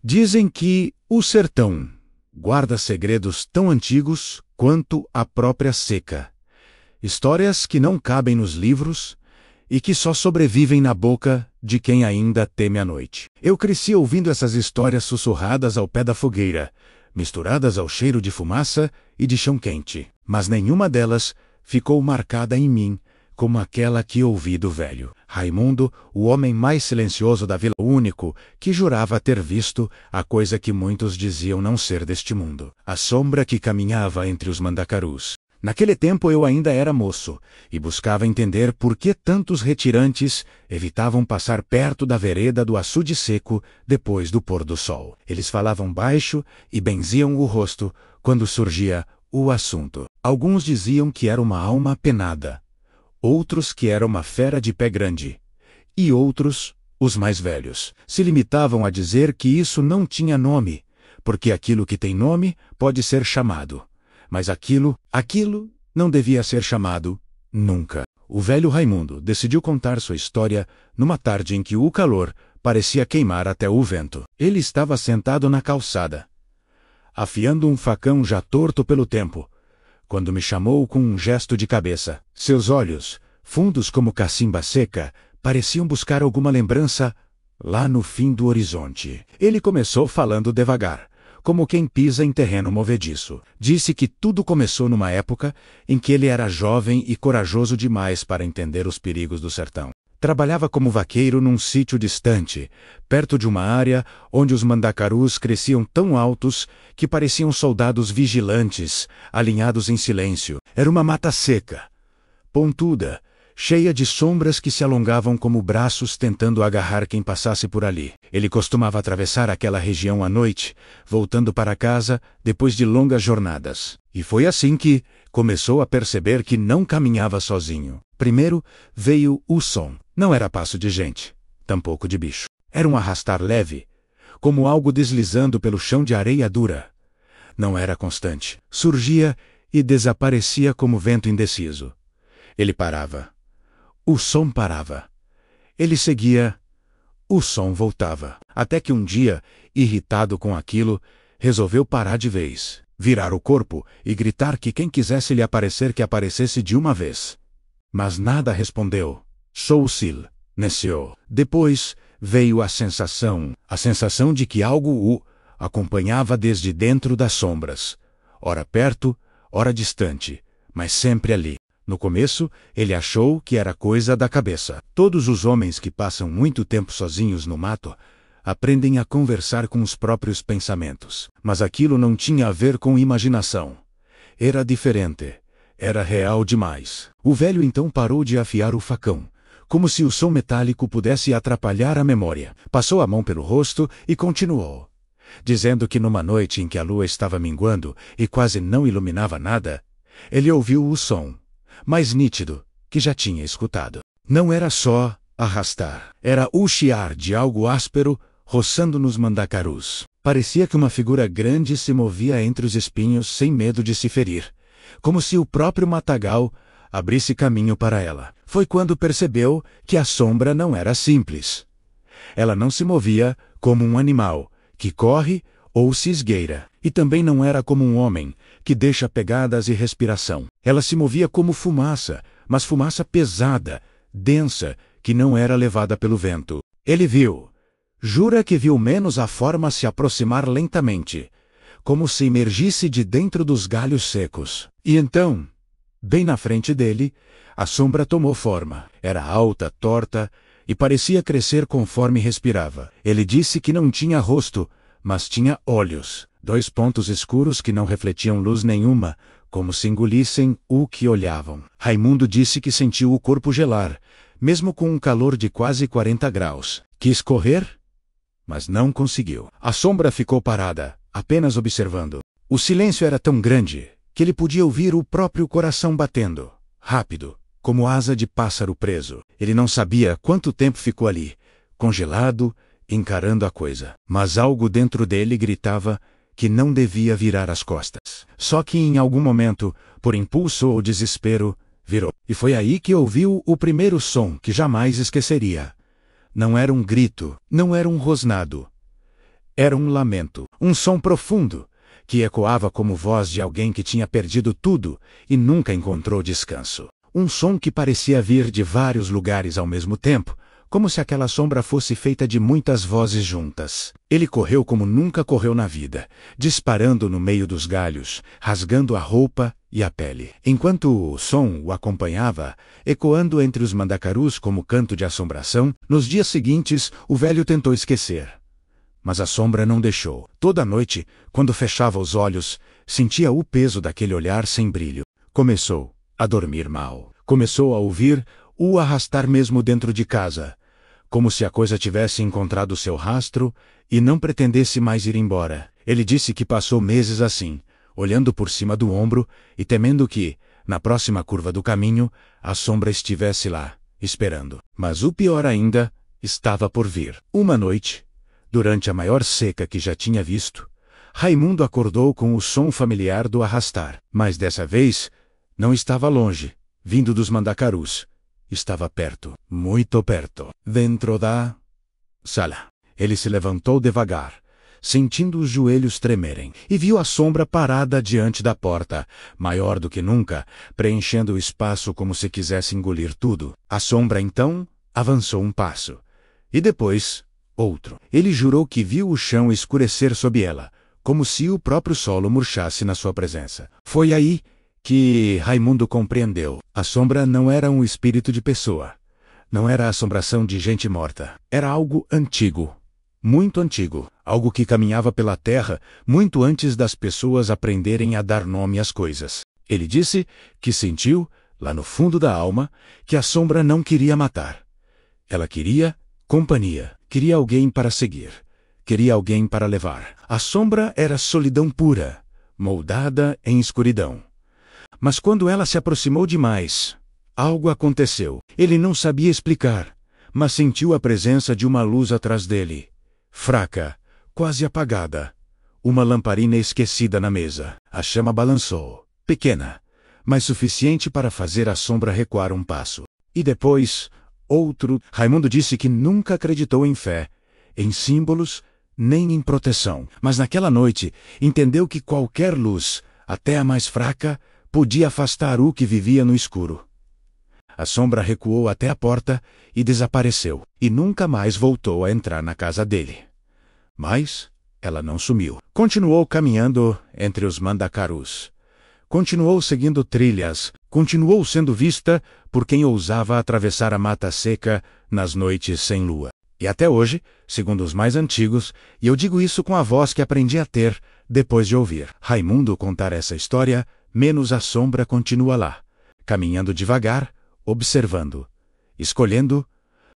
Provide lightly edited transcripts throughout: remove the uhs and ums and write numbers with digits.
Dizem que o sertão guarda segredos tão antigos quanto a própria seca. Histórias que não cabem nos livros e que só sobrevivem na boca de quem ainda teme a noite. Eu cresci ouvindo essas histórias sussurradas ao pé da fogueira, misturadas ao cheiro de fumaça e de chão quente. Mas nenhuma delas ficou marcada em mim como aquela que ouvi do velho Raimundo, o homem mais silencioso da vila, o único que jurava ter visto a coisa que muitos diziam não ser deste mundo, a sombra que caminhava entre os mandacarus. Naquele tempo eu ainda era moço e buscava entender por que tantos retirantes evitavam passar perto da vereda do açude seco depois do pôr do sol. Eles falavam baixo e benziam o rosto quando surgia o assunto. Alguns diziam que era uma alma penada, outros que era uma fera de pé grande, e outros, os mais velhos, se limitavam a dizer que isso não tinha nome, porque aquilo que tem nome pode ser chamado. Mas aquilo não devia ser chamado nunca. O velho Raimundo decidiu contar sua história numa tarde em que o calor parecia queimar até o vento. Ele estava sentado na calçada, afiando um facão já torto pelo tempo, quando me chamou com um gesto de cabeça. Seus olhos, fundos como cacimba seca, pareciam buscar alguma lembrança lá no fim do horizonte. Ele começou falando devagar, como quem pisa em terreno movediço. Disse que tudo começou numa época em que ele era jovem e corajoso demais para entender os perigos do sertão. Trabalhava como vaqueiro num sítio distante, perto de uma área onde os mandacarus cresciam tão altos que pareciam soldados vigilantes, alinhados em silêncio. Era uma mata seca, pontuda, cheia de sombras que se alongavam como braços tentando agarrar quem passasse por ali. Ele costumava atravessar aquela região à noite, voltando para casa depois de longas jornadas. E foi assim que começou a perceber que não caminhava sozinho. Primeiro veio o som. Não era passo de gente, tampouco de bicho. Era um arrastar leve, como algo deslizando pelo chão de areia dura. Não era constante. Surgia e desaparecia como vento indeciso. Ele parava. O som parava. Ele seguia. O som voltava. Até que um dia, irritado com aquilo, resolveu parar de vez, virar o corpo e gritar que quem quisesse lhe aparecer que aparecesse de uma vez. Mas nada respondeu. Sou-sil, neciou. Depois veio a sensação de que algo o acompanhava desde dentro das sombras, ora perto, ora distante, mas sempre ali. No começo, ele achou que era coisa da cabeça. Todos os homens que passam muito tempo sozinhos no mato aprendem a conversar com os próprios pensamentos. Mas aquilo não tinha a ver com imaginação. Era diferente. Era real demais. O velho então parou de afiar o facão, como se o som metálico pudesse atrapalhar a memória. Passou a mão pelo rosto e continuou, dizendo que numa noite em que a lua estava minguando e quase não iluminava nada, ele ouviu o som mais nítido que já tinha escutado. Não era só arrastar. Era o chiar de algo áspero roçando nos mandacarus. Parecia que uma figura grande se movia entre os espinhos sem medo de se ferir, como se o próprio matagal abrisse caminho para ela. Foi quando percebeu que a sombra não era simples. Ela não se movia como um animal que corre ou se esgueira, e também não era como um homem que deixa pegadas e respiração. Ela se movia como fumaça, mas fumaça pesada, densa, que não era levada pelo vento. Ele viu. Jura que viu menos a forma se aproximar lentamente, como se emergisse de dentro dos galhos secos. E então, bem na frente dele, a sombra tomou forma. Era alta, torta, e parecia crescer conforme respirava. Ele disse que não tinha rosto, mas tinha olhos. 2 pontos escuros que não refletiam luz nenhuma, como se engolissem o que olhavam. Raimundo disse que sentiu o corpo gelar, mesmo com um calor de quase 40 graus. Quis correr, mas não conseguiu. A sombra ficou parada, apenas observando. O silêncio era tão grande que ele podia ouvir o próprio coração batendo, rápido, como asa de pássaro preso. Ele não sabia quanto tempo ficou ali, congelado, encarando a coisa. Mas algo dentro dele gritava que não devia virar as costas. Só que em algum momento, por impulso ou desespero, virou. E foi aí que ouviu o primeiro som que jamais esqueceria. Não era um grito, não era um rosnado. Era um lamento, um som profundo, que ecoava como voz de alguém que tinha perdido tudo e nunca encontrou descanso. Um som que parecia vir de vários lugares ao mesmo tempo, como se aquela sombra fosse feita de muitas vozes juntas. Ele correu como nunca correu na vida, disparando no meio dos galhos, rasgando a roupa e a pele. Enquanto o som o acompanhava, ecoando entre os mandacarus como canto de assombração, nos dias seguintes o velho tentou esquecer. Mas a sombra não deixou. Toda noite, quando fechava os olhos, sentia o peso daquele olhar sem brilho. Começou a dormir mal. Começou a ouvir-o arrastar mesmo dentro de casa, como se a coisa tivesse encontrado seu rastro e não pretendesse mais ir embora. Ele disse que passou meses assim, olhando por cima do ombro e temendo que, na próxima curva do caminho, a sombra estivesse lá, esperando. Mas o pior ainda estava por vir. Uma noite, durante a maior seca que já tinha visto, Raimundo acordou com o som familiar do arrastar. Mas dessa vez, não estava longe, vindo dos mandacarus. Estava perto, muito perto, dentro da sala. Ele se levantou devagar, sentindo os joelhos tremerem, e viu a sombra parada diante da porta, maior do que nunca, preenchendo o espaço como se quisesse engolir tudo. A sombra, então, avançou um passo, e depois, outro. Ele jurou que viu o chão escurecer sob ela, como se o próprio solo murchasse na sua presença. Foi aí que Raimundo compreendeu. A sombra não era um espírito de pessoa. Não era a assombração de gente morta. Era algo antigo. Muito antigo. Algo que caminhava pela terra muito antes das pessoas aprenderem a dar nome às coisas. Ele disse que sentiu, lá no fundo da alma, que a sombra não queria matar. Ela queria companhia. Queria alguém para seguir. Queria alguém para levar. A sombra era solidão pura, moldada em escuridão. Mas quando ela se aproximou demais, algo aconteceu. Ele não sabia explicar, mas sentiu a presença de uma luz atrás dele. Fraca, quase apagada. Uma lamparina esquecida na mesa. A chama balançou. Pequena, mas suficiente para fazer a sombra recuar um passo. E depois, outro. Raimundo disse que nunca acreditou em fé, em símbolos, nem em proteção. Mas naquela noite, entendeu que qualquer luz, até a mais fraca, podia afastar o que vivia no escuro. A sombra recuou até a porta e desapareceu, e nunca mais voltou a entrar na casa dele. Mas ela não sumiu. Continuou caminhando entre os mandacarus. Continuou seguindo trilhas, continuou sendo vista por quem ousava atravessar a mata seca nas noites sem lua. E até hoje, segundo os mais antigos, e eu digo isso com a voz que aprendi a ter depois de ouvir Raimundo contar essa história, menos a sombra continua lá, caminhando devagar, observando, escolhendo.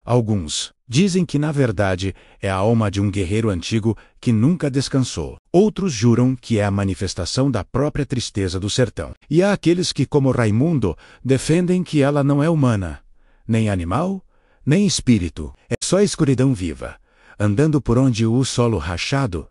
Alguns dizem que na verdade é a alma de um guerreiro antigo que nunca descansou. Outros juram que é a manifestação da própria tristeza do sertão. E há aqueles que, como Raimundo, defendem que ela não é humana, nem animal, nem espírito. É só escuridão viva, andando por onde o solo rachado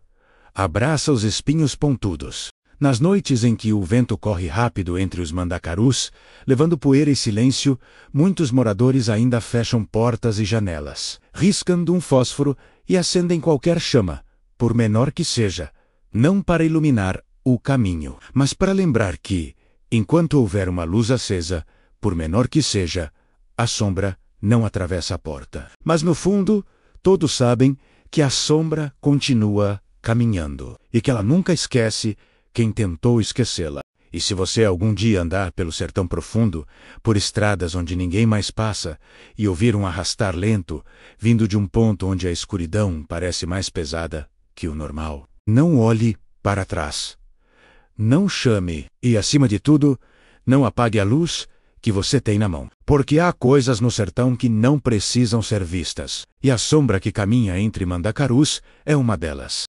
abraça os espinhos pontudos. Nas noites em que o vento corre rápido entre os mandacarus, levando poeira e silêncio, muitos moradores ainda fecham portas e janelas, riscando um fósforo e acendem qualquer chama, por menor que seja, não para iluminar o caminho, mas para lembrar que, enquanto houver uma luz acesa, por menor que seja, a sombra não atravessa a porta. Mas no fundo, todos sabem que a sombra continua caminhando, e que ela nunca esquece quem tentou esquecê-la. E se você algum dia andar pelo sertão profundo, por estradas onde ninguém mais passa, e ouvir um arrastar lento, vindo de um ponto onde a escuridão parece mais pesada que o normal, não olhe para trás. Não chame e, acima de tudo, não apague a luz que você tem na mão. Porque há coisas no sertão que não precisam ser vistas, e a sombra que caminha entre mandacarus é uma delas.